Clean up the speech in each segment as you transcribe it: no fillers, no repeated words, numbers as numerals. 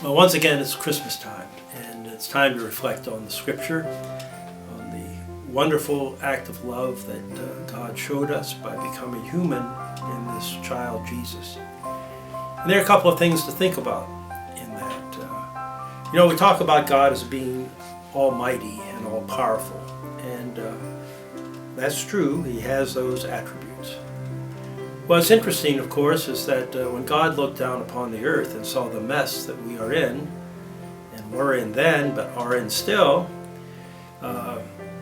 Well, once again, it's Christmas time, and it's time to reflect on the Scripture, on the wonderful act of love that God showed us by becoming human in this child Jesus. And there are a couple of things to think about in that. We talk about God as being almighty and all-powerful, and that's true. He has those attributes. What's interesting, of course, is that when God looked down upon the earth and saw the mess that we are in, and were in then, but are in still,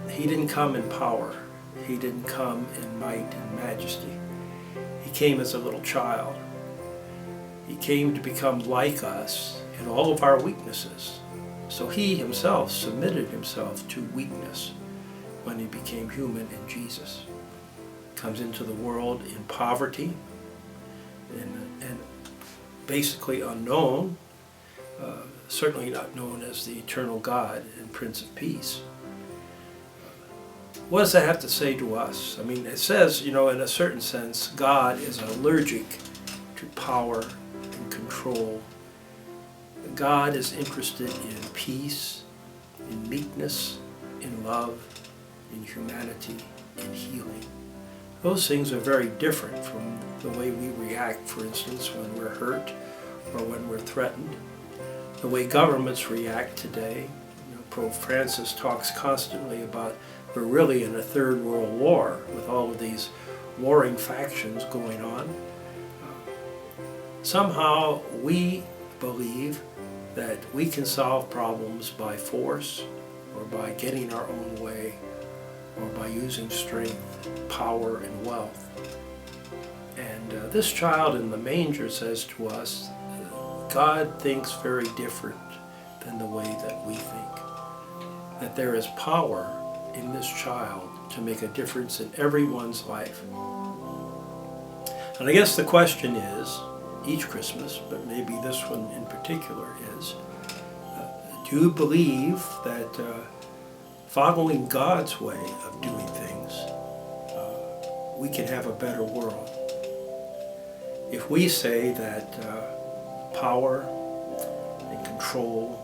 He didn't come in power. He didn't come in might and majesty. He came as a little child. He came to become like us in all of our weaknesses. So He Himself submitted Himself to weakness when He became human in Jesus. Comes into the world in poverty and basically unknown, certainly not known as the eternal God and Prince of Peace. What does that have to say to us? I mean, it says, in a certain sense, God is allergic to power and control. God is interested in peace, in meekness, in love, in humanity, in healing. Those things are very different from the way we react, for instance, when we're hurt or when we're threatened. The way governments react today. Pope Francis talks constantly about we're really in a third world war with all of these warring factions going on. Somehow we believe that we can solve problems by force or by getting our own way, or by using strength, power, and wealth. And this child in the manger says to us, God thinks very different than the way that we think. That there is power in this child to make a difference in everyone's life. And I guess the question is, each Christmas, but maybe this one in particular is, do you believe that following God's way of doing things, we can have a better world? If we say that power and control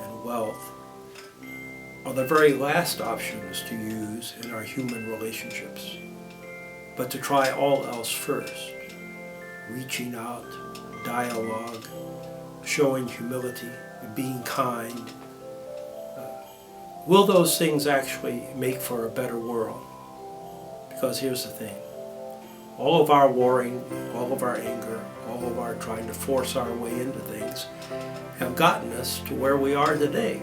and wealth are the very last options to use in our human relationships, but to try all else first, reaching out, dialogue, showing humility, being kind, will those things actually make for a better world? Because here's the thing. All of our warring, all of our anger, all of our trying to force our way into things have gotten us to where we are today.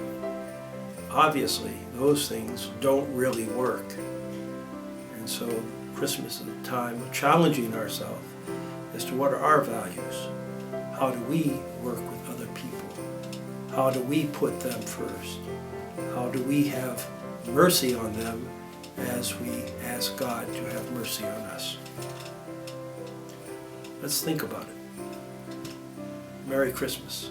Obviously, those things don't really work. And so Christmas is a time of challenging ourselves as to what are our values. How do we work with other people? How do we put them first? How do we have mercy on them as we ask God to have mercy on us? Let's think about it. Merry Christmas.